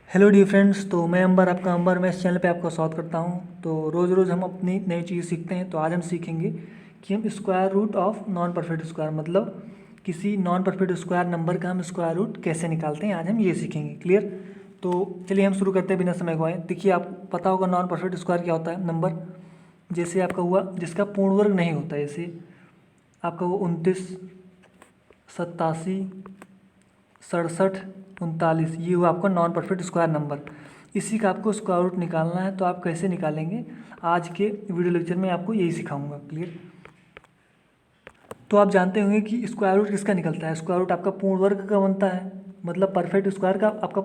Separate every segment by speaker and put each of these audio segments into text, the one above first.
Speaker 1: Hello dear friends. तो मैं अंबर मैं इस चैनल पे आपका स्वागत करता हूँ। तो रोज़ रोज़ हम अपनी नई चीज़ सीखते हैं। तो आज हम सीखेंगे कि हम square root of non perfect square मतलब किसी नॉन परफेक्ट स्क्वायर नंबर का हम स्क्वायर रूट कैसे निकालते हैं, आज हम ये सीखेंगे। क्लियर? तो चलिए हम शुरू करते हैं बिना समय गवाए। देखिए, आप पता होगा नॉन परफेक्ट स्क्वायर क्या होता है। नंबर जैसे आपका हुआ जिसका पूर्ण वर्ग नहीं होता, जैसे आपका वो 29, 87, 67, 39, ये हुआ आपका नॉन परफेक्ट स्क्वायर नंबर। इसी का आपको स्क्वायर रूट निकालना है। तो आप कैसे निकालेंगे, आज के वीडियो लेक्चर में आपको यही सिखाऊंगा। क्लियर? तो आप जानते होंगे कि स्क्वायर रूट किसका निकलता है। स्क्वायर रूट आपका पूर्ण वर्ग का बनता है, मतलब परफेक्ट स्क्वायर का आपका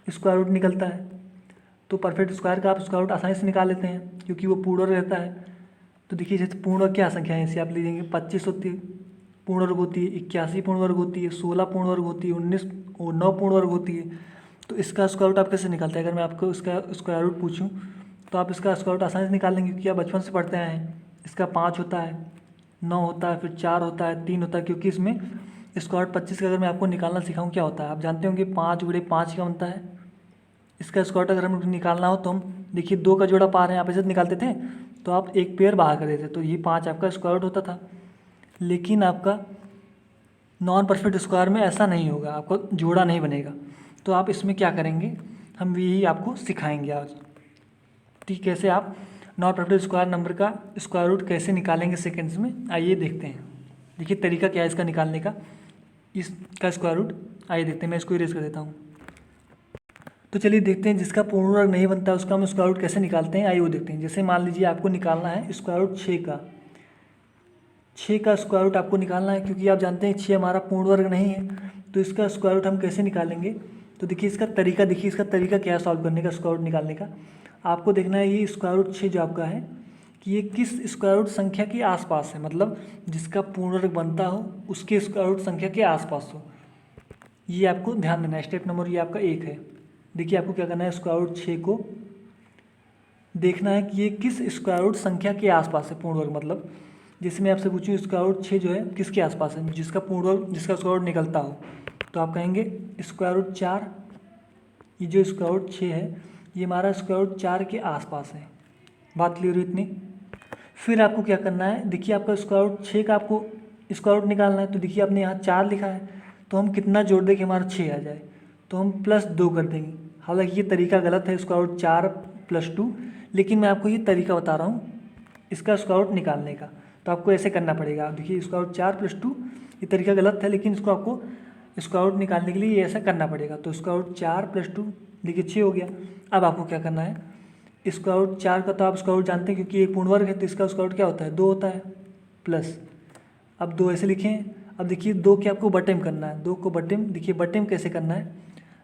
Speaker 1: स्क्वायर रूट निकलता है। तो परफेक्ट स्क्वायर का आप स्क्वायर रूट आसानी से निकाल लेते हैं क्योंकि वो पूर्ण वर्ग रहता है। तो देखिए, जैसे पूर्ण वर्ग क्या संख्या है, जैसे आप लीजिए 25 होती है पूर्ण वर्ग होती है, 81 पूर्ण वर्ग होती है, 16 पूर्ण वर्ग होती है, 19 और 9 पूर्ण वर्ग होती है। तो इसका स्क्वायर रूट आप कैसे निकालते हैं? अगर मैं आपको इसका स्क्वायर रूट पूछूं तो आप इसका स्क्वायर रूट आसानी से निकाल लेंगे क्योंकि आप बचपन से पढ़ते आए हैं। इसका 5 होता है, 9 होता है, फिर 4 होता है, 3 होता है, क्योंकि इसमें स्क्वायर रूट 25 का अगर मैं आपको निकालना सिखाऊं क्या होता है, आप जानते होंगे 5 गुणे 5 क्या बनता है। इसका स्क्वायर रूट अगर हमें निकालना हो तो हम देखिए 2 का जोड़ा पार है, आप ऐसे निकालते थे तो आप एक पेयर बाहर कर देते, तो ये 5 आपका स्क्वायर रूट होता था। लेकिन आपका नॉन परफेक्ट स्क्वायर में ऐसा नहीं होगा, आपको जोड़ा नहीं बनेगा। तो आप इसमें क्या करेंगे, हम यही आपको सिखाएंगे आज। ठीक, कैसे आप नॉन परफेक्ट स्क्वायर नंबर का स्क्वायर रूट कैसे निकालेंगे सेकेंड्स में, आइए देखते हैं। देखिए तरीका क्या है इसका निकालने का, इसका स्क्वायर रूट। आइए देखते हैं, मैं इसको इरेज कर देता हूँ। तो चलिए देखते हैं, जिसका पूर्ण वर्ग नहीं बनता उसका हम स्क्वायर रूट कैसे निकालते हैं, आइए वो देखते हैं। जैसे मान लीजिए आपको निकालना है स्क्वायर रूट 6 का। 6 का स्क्वायर रूट आपको निकालना है क्योंकि आप जानते हैं 6 हमारा पूर्ण वर्ग नहीं है। तो इसका स्क्वायर रूट हम कैसे निकालेंगे, तो देखिए इसका तरीका, देखिए इसका तरीका क्या है सॉल्व करने का, स्क्वायर रूट निकालने का। आपको देखना है ये स्क्वायर रूट 6 जो आपका है कि ये किस स्क्वायर रूट संख्या के आसपास है, मतलब जिसका पूर्ण वर्ग बनता हो उसके स्क्वायर रूट संख्या के आसपास हो। ये आपको ध्यान देना है। स्टेप नंबर ये आपका 1 है। देखिए आपको क्या करना है, स्क्वायर रूट 6 को देखना है कि ये किस स्क्वायर रूट संख्या के आसपास है, पूर्ण वर्ग मतलब। जैसे मैं आपसे पूछूं स्क्वायर रूट 6 जो है किसके आसपास है, जिसका पूर्ण वर्ग, जिसका स्क्वायर रूट निकलता हो, तो आप कहेंगे स्क्वायर रूट 4। ये जो स्क्वायर रूट 6 है ये हमारा स्क्वायर रूट 4 के आसपास है। बात क्लियर हुई इतनी? फिर आपको क्या करना है, देखिए आपका स्क्वायर रूट 6 का आपको स्क्वायर रूट निकालना है। तो देखिए आपने यहाँ 4 लिखा है, तो हम कितना जोड़ दें कि हमारा 6 आ जाए, तो हम +2 कर देंगे। हालांकि ये तरीका गलत है, स्क्वायर रूट 4 + 2, लेकिन मैं आपको ये तरीका बता रहा हूँ इसका स्क्वायर रूट निकालने का। तो आपको ऐसे करना पड़ेगा। आप देखिए स्क्वायर रूट 4 + 2, ये तरीका गलत है, लेकिन इसको आपको स्क्वायर रूट निकालने के लिए ये ऐसा करना पड़ेगा। तो स्क्वायर रूट 4 + 2 देखिए 6 हो गया। अब आपको क्या करना है, स्क्वायर रूट 4 का तो आप स्क्वायर रूट जानते हैं क्योंकि एक पूर्ण वर्ग है, तो इसका स्क्वायर रूट क्या होता है, 2 होता है, प्लस। अब 2 ऐसे लिखें। अब देखिए 2 के आपको बटे में करना है, 2 को बटे में, देखिए बटे में कैसे करना है,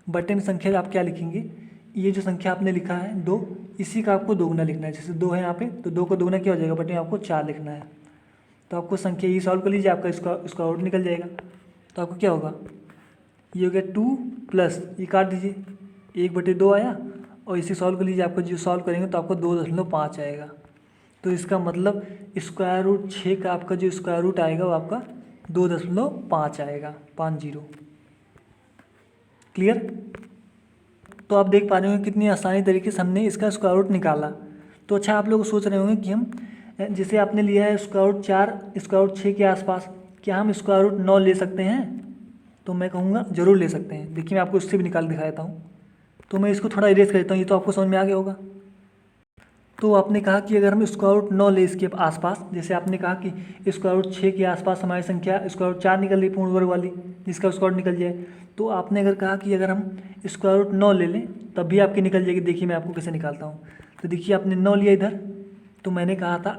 Speaker 1: बटे में संख्या आप क्या लिखेंगे, ये जो संख्या आपने लिखा है 2, इसी का आपको दोगुना लिखना है। जैसे 2 है यहाँ पे तो 2 को दोगुना क्या हो जाएगा, बटे में आपको 4 लिखना है। तो आपको संख्या ये सॉल्व कर लीजिए, आपका स्क्वायर रूट निकल जाएगा। तो आपको क्या होगा, ये हो गया 2 प्लस ये काट दीजिए, 1/2 आया, और इसे सॉल्व कर लीजिए। आपको जो सॉल्व करेंगे तो आपको 2.5 आएगा। तो इसका मतलब स्क्वायर रूट 6 का आपका जो स्क्वायर रूट आएगा वो आपका 2.5 आएगा, 50। क्लियर? तो आप देख पा रहे होंगे कितनी आसानी तरीके से हमने इसका स्क्वायर रूट निकाला। तो अच्छा, आप लोग सोच रहे होंगे कि हम जैसे आपने लिया है स्क्वायर रूट 4 स्क्वायर रूट 6 के आसपास, क्या हम स्क्वायर रूट 9 ले सकते हैं? तो मैं कहूँगा ज़रूर ले सकते हैं। देखिए मैं आपको इससे भी निकाल दिखा देता हूँ। तो मैं इसको थोड़ा इरेज कर देता हूँ, ये तो आपको समझ में आ गया होगा। तो आपने कहा कि अगर हम स्क्वायर रूट 9 ले इसके आसपास, जैसे आपने कहा कि स्क्वायर रूट 6 के आसपास हमारी संख्या स्क्वायर रूट 4 निकल रही पूर्ण वर्ग वाली, जिसका स्क्वायर रूट निकल जाए। तो आपने अगर कहा कि अगर हम स्क्वायर रूट 9 ले लें तब भी आपकी निकल जाएगी। देखिए मैं आपको कैसे निकालता हूँ। तो देखिए आपने 9 लिया इधर, तो मैंने कहा था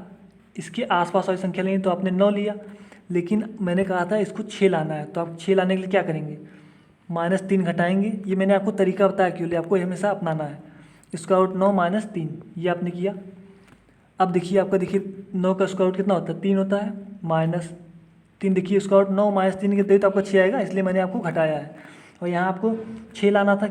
Speaker 1: इसके आसपास वाली संख्या लेंगे, तो आपने 9 लिया, लेकिन मैंने कहा था इसको 6 लाना है। तो आप 6 लाने के लिए क्या करेंगे, -3 घटाएंगे। ये मैंने आपको तरीका बताया क्यों, आपको हमेशा अपनाना है। स्क्वायर रूट 9 -3, ये आपने किया। अब देखिए आपका, देखिए 9 का स्क्वायर रूट कितना होता है, 3 होता है, -3। देखिए स्क्वायर रूट 9 -3 के दे तो आपका 6 आएगा, इसलिए मैंने आपको घटाया है। और यहाँ आपको 6 लाना था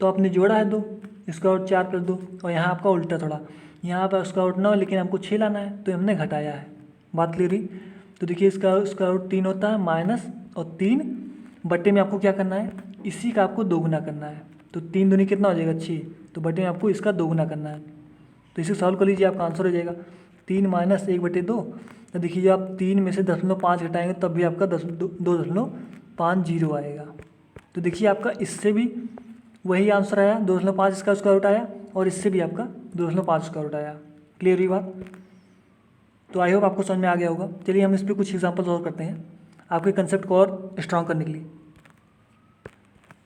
Speaker 1: तो आपने जोड़ा है 2, स्क्वायर रूट 4 + 2। और यहाँ आपका उल्टा थोड़ा, यहाँ पर स्क्वायर रूट 9 लेकिन हमको 6 लाना है तो हमने घटाया है। बात क्लियर हुई? तो देखिए इसका स्क्वायर रूट 3 होता है, माइनस और 3 बटे में आपको क्या करना है, इसी का आपको दोगुना करना है। तो 3 दूनी कितना हो जाएगा 6, तो बटे में आपको इसका दोगुना करना है। तो इसे सॉल्व कर लीजिए, आपका आंसर हो जाएगा 3 माइनस 1/2। तो देखिए जब आप 3 में से 0.5 घटाएंगे तब भी आपका 2.50 आएगा। तो देखिए आपका इससे भी वही आंसर आया, 2.5 इसका स्क्वायर रूट आया, और इससे भी आपका 2.5 स्क्वायर रूट आया। क्लियर हुई बात? तो आई होप आपको समझ में आ गया होगा। चलिए हम इस पर कुछ एग्जाम्पल और करते हैं आपके कंसेप्ट को और स्ट्रॉन्ग करने के लिए।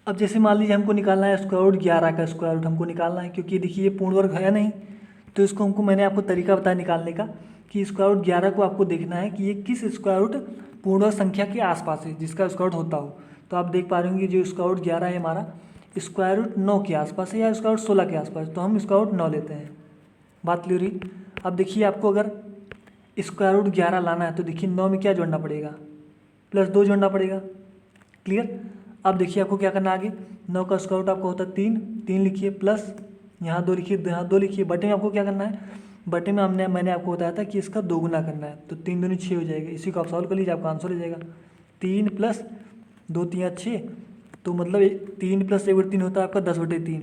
Speaker 1: अब जैसे मान लीजिए हमको निकालना है स्क्वायर रूट 11 का स्क्वायर रूट हमको निकालना है, क्योंकि देखिए ये पूर्ण वर्ग है नहीं, तो इसको मैंने आपको तरीका बताया निकालने का कि स्क्वायर रूट 11 को आपको देखना है कि ये किस स्क्वायर रूट पूर्ण वर्ग संख्या के आसपास है जिसका स्क्वायर रूट होता हो। तो आप देख पा रहे होंगे जो स्क्वायर रूट 11 है हमारा स्क्वायर रूट 9 के आसपास है या स्क्वायर रूट 16 के आसपास, तो हम स्क्वायर रूट 9 लेते हैं। बात क्लियर हुई? अब देखिए आपको अगर स्क्वायर रूट 11 लाना है तो देखिए 9 में क्या जोड़ना पड़ेगा, +2 जोड़ना पड़ेगा। क्लियर? अब देखिए आपको क्या करना है आगे, 9 का स्क्वायर रूट आपको होता है 3 लिखिए, प्लस यहाँ 2 लिखिए, यहाँ 2 लिखिए। बटे में आपको क्या करना है, बटे में मैंने आपको बताया था कि इसका दोगुना करना है, तो 3 दूनी 6 हो जाएगा। इसी को आप सॉल्व कर लीजिए, आपका आंसर हो जाएगा 3 + 2 × 6, तो मतलब 3 + 1/3 होता है आपका 10/3।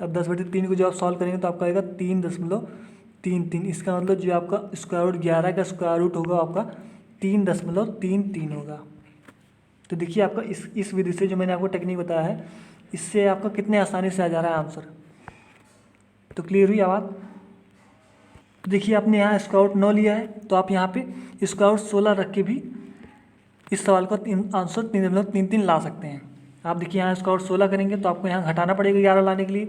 Speaker 1: अब 10/3 को जब आप सॉल्व करेंगे तो आपका आएगा 3.33। इसका मतलब जो आपका स्क्वायर रूट 11 का स्क्वायर रूट होगा आपका 3.33 होगा। तो देखिए आपका इस विधि से जो मैंने आपको टेक्निक बताया है, इससे आपका कितने आसानी से आ जा रहा है आंसर। तो क्लियर हुई बात? तो देखिए आपने यहाँ स्क्वायर रूट 9 लिया है, तो आप यहाँ पे स्क्वायर रूट 16 रख के भी इस सवाल का आंसर 3.33 ला सकते हैं। आप देखिए यहाँ स्क्वायर रूट 16 करेंगे तो आपको यहाँ घटाना पड़ेगा 11 लाने के लिए,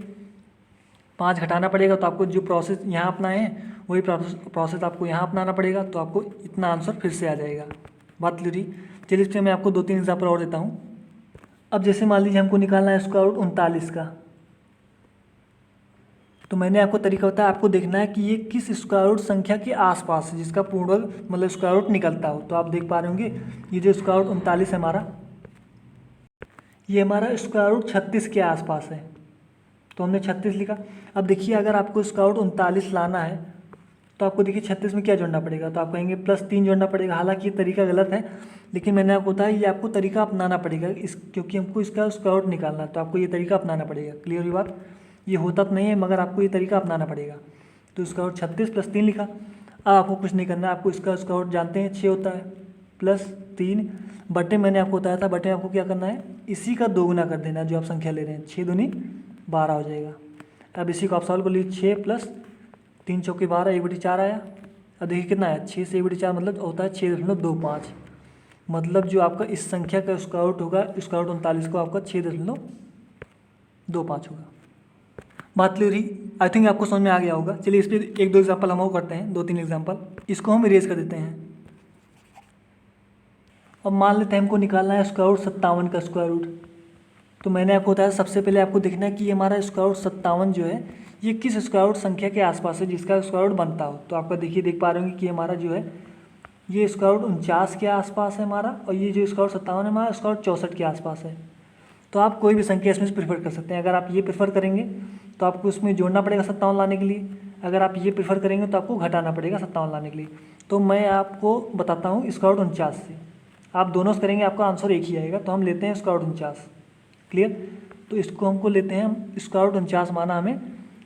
Speaker 1: 5 घटाना पड़ेगा, तो आपको जो प्रोसेस यहाँ अपनाए हैं वही प्रोसेस आपको यहाँ अपनाना पड़ेगा, तो आपको इतना आंसर फिर से आ जाएगा। बात क्लियर हुई? चलिए इसमें मैं आपको 2-3 एग्जाम्पल और देता हूँ। अब जैसे मान लीजिए हमको निकालना है स्क्वायर रूट 39 का, तो मैंने आपको तरीका बताया, आपको देखना है कि ये किस स्क्वायर रूट संख्या के आसपास है जिसका पूर्ण वर्ग मतलब स्क्वायर रूट निकलता हो। तो आप देख पा रहे होंगे ये जो स्क्वायर रूट 39 है हमारा, ये हमारा स्क्वायर रूट 36 के आसपास है, तो हमने 36 लिखा। अब देखिए अगर आपको स्क्वायर रूट 39 लाना है तो आपको देखिए 36 में क्या जोड़ना पड़ेगा, तो आप कहेंगे +3 जोड़ना पड़ेगा। हालांकि ये तरीका गलत है, लेकिन मैंने आपको बताया ये आपको तरीका अपनाना पड़ेगा क्योंकि हमको इसका स्क्वायर रूट निकालना है, तो आपको ये तरीका अपनाना पड़ेगा। क्लियर हुई बात? ये होता तो नहीं है मगर आपको ये तरीका अपनाना पड़ेगा। तो स्क्वायर रूट 36 + 3 लिखा। अब आपको कुछ नहीं करना है, आपको इसका स्क्वायर रूट जानते हैं 6 होता है, +3 बटे मैंने आपको बताया था, बटे में आपको क्या करना है, इसी का दोगुना कर देना है जो आप संख्या ले रहे हैं, 6 दूनी 12 हो जाएगा। अब इसी को आप सॉल्व कर लीजिए, 6 + 3 चौके 12, 1/4 आया। अब देखिए कितना है, 6 से 1/4 मतलब होता है 6.25, मतलब जो आपका इस संख्या का स्क्वायर रूट होगा स्क्वायर रूट 39 को आपका 6.25 होगा। बात क्लियर हुई? आई थिंक आपको समझ में आ गया होगा। चलिए इस पर 1-2 एग्जाम्पल हम और करते हैं, 2-3 एग्जाम्पल। इसको हम इरेज कर देते हैं। अब मान लेते हैं हमको निकालना है स्क्वायर रूट 57 का स्क्वायर रूट। तो मैंने आपको बताया सबसे पहले आपको देखना है कि हमारा स्क्वायर रूट 57 जो है ये किस स्क्वायर रूट संख्या के आसपास है जिसका स्क्वायर रूट बनता हो। तो आपका देखिए देख पा रहे होंगे कि हमारा जो है ये स्क्वायर रूट 49 के आसपास है हमारा, और ये जो स्क्वायर रूट 57 है हमारा स्क्वायर रूट 64 के आसपास है। तो आप कोई भी संख्या इसमें से प्रेफर कर सकते हैं। अगर आप ये प्रेफर करेंगे तो आपको उसमें जोड़ना पड़ेगा 57 लाने के लिए, अगर आप ये प्रेफर करेंगे तो आपको घटाना पड़ेगा 57 लाने के लिए। तो मैं आपको बताता हूँ स्क्वायर रूट 49 से, आप दोनों से करेंगे आपका आंसर एक ही आएगा। तो हम लेते हैं स्क्वायर रूट 49। क्लियर? तो इसको हमको लेते हैं हम स्क्वायर रूट 49 माना हमें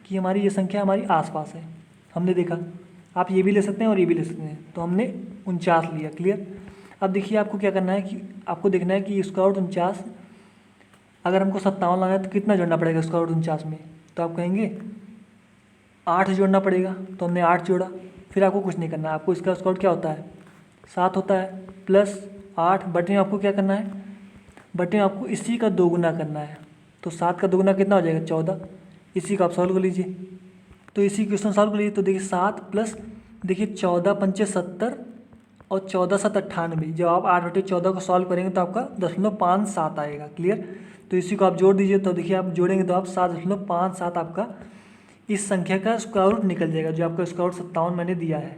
Speaker 1: कि हमारी ये संख्या हमारी आसपास है। हमने देखा, आप ये भी ले सकते हैं और ये भी ले सकते हैं, तो हमने 49 लिया। क्लियर? अब देखिए आपको क्या करना है कि आपको देखना है कि स्क्वायर रूट 49 अगर हमको 57 लाना है तो कितना जोड़ना पड़ेगा स्क्वायर रूट 49 में, तो आप कहेंगे 8 जोड़ना पड़ेगा। तो हमने 8 जोड़ा, फिर आपको कुछ नहीं करना है, आपको इसका स्क्वायर रूट क्या होता है 7 होता है, +8 बटे में आपको क्या करना है, बटे में आपको इसी का दोगुना करना है। तो 7 का दोगुना कितना हो जाएगा 14। इसी का आप सॉल्व कर लीजिए। तो इसी क्वेश्चन सॉल्व कर लीजिए। तो देखिए 7 प्लस देखिए 14 पंचे 70 और 14 7 98। जब आप 8/14 को सॉल्व करेंगे तो आपका 0.57 आएगा। क्लियर? तो इसी को आप जोड़ दीजिए। तो देखिए आप जोड़ेंगे तो आप 7.57 आपका इस संख्या का स्क्वायर रूट निकल जाएगा जो आपका स्क्वायर रूट 57 मैंने दिया है।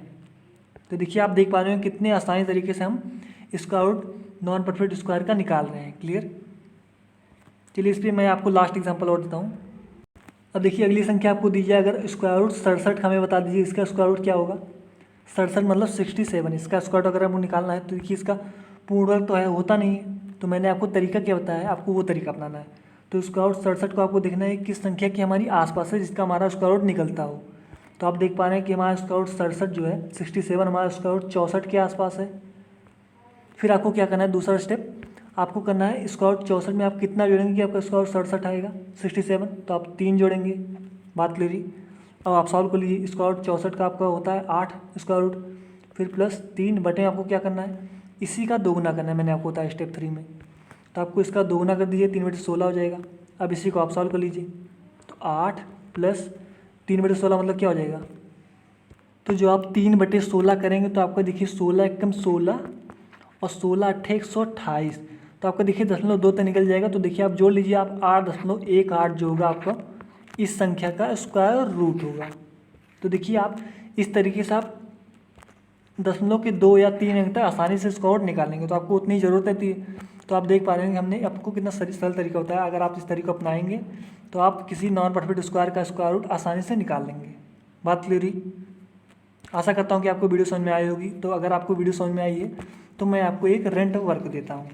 Speaker 1: तो देखिए आप देख पा रहे हैं कितने आसानी तरीके से हम square root non perfect square का निकाल रहे हैं। क्लियर? चलिए इस पर मैं आपको लास्ट एग्जांपल और देता हूँ। अब देखिए अगली संख्या आपको दीजिए, अगर स्क्वायर रूट 67 हमें बता दीजिए इसका स्क्वायर रूट क्या होगा। 67 मतलब 67, इसका स्क्वायर रूट अगर हमको निकालना है तो देखिए इसका पूर्ण वर्ग तो है होता नहीं है, तो मैंने आपको तरीका क्या बताया है, आपको वो तरीका अपनाना है। तो स्क्वायर रूट 67 को आपको देखना है किस संख्या की हमारी आसपास है जिसका हमारा स्क्वायर रूट निकलता हो। तो आप देख पा रहे हैं कि हमारा स्क्वायर रूट 67 जो है 67 हमारा स्क्वायर रूट 64 के आसपास है। फिर आपको क्या करना है, दूसरा स्टेप आपको करना है स्क्वायर रूट 64 में आप कितना जोड़ेंगे कि आपका स्क्वायर रूट 67 आएगा 67, तो आप 3 जोड़ेंगे, बात क्लियर ही। अब आप सॉल्व कर लीजिए, स्क्वायर रूट 64 का आपका होता है 8 स्क्वायर रूट, फिर प्लस 3 बटे आपको क्या करना है, इसी का दोगुना करना है, मैंने आपको बताया स्टेप 3 में। तो आपको इसका दोगुना कर दीजिए, 3 बटे 16 हो जाएगा। अब इसी को आप सॉल्व कर लीजिए, तो 8 प्लस 3 बटे 16 मतलब क्या हो जाएगा, तो जो आप 3 बटे 16 करेंगे तो आपका देखिए 16 एकम 16 और 16 अट्ठे 128, तो आपका देखिए 0.2 तक निकल जाएगा। तो देखिए आप जोड़ लीजिए, आप 8.18 जो होगा आपका इस संख्या का स्क्वायर रूट होगा। तो देखिए आप इस तरीके से आप दशमलव के 2 या 3 अंक तक आसानी से स्क्वायर रूट निकालेंगे। तो आपको उतनी ज़रूरत है, तो आप देख पा रहे हैं कि हमने आपको कितना सरल तरीका होता है। अगर आप इस तरीके को अपनाएंगे तो आप किसी नॉन परफेक्ट स्क्वायर का स्क्वायर रूट आसानी से निकाल लेंगे। बात क्लियर ही। आशा करता हूँ कि आपको वीडियो समझ में आई होगी। तो अगर आपको वीडियो समझ में आई है तो मैं आपको एक रेंट वर्क देता हूँ।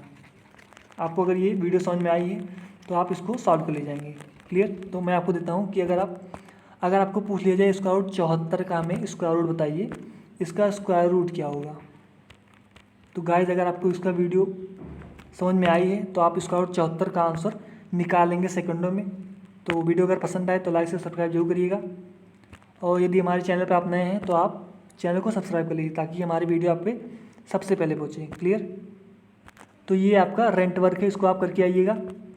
Speaker 1: आपको अगर ये वीडियो समझ में आई है तो आप इसको सॉल्व कर ले जाएंगे। क्लियर। तो मैं आपको देता हूँ कि अगर आपको पूछ लिया जाए स्क्वायर रूट 74 का हमें स्क्वायर रूट बताइए, इसका स्क्वायर रूट क्या होगा। तो गाइस अगर आपको इसका वीडियो समझ में आई है तो आप स्क्वायर रूट 74 का आंसर निकालेंगे सेकंडों में। तो वीडियो अगर पसंद आए तो लाइक से सब्सक्राइब जरूर करिएगा, और यदि हमारे चैनल पर आप नए हैं तो आप चैनल को सब्सक्राइब कर लीजिए ताकि हमारी वीडियो आप पे सबसे पहले पहुँचे। क्लियर। तो ये आपका रेंट वर्क है, इसको आप करके आइएगा।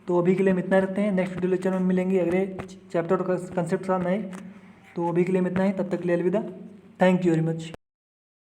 Speaker 1: तो अभी के लिए हम इतना रखते हैं, नेक्स्ट वीडियो लेक्चर में मिलेंगे अगले चैप्टर और कंसेप्ट का नए। तो अभी के लिए हम इतना ही, तब तक के लिए अलविदा। Thank you very much.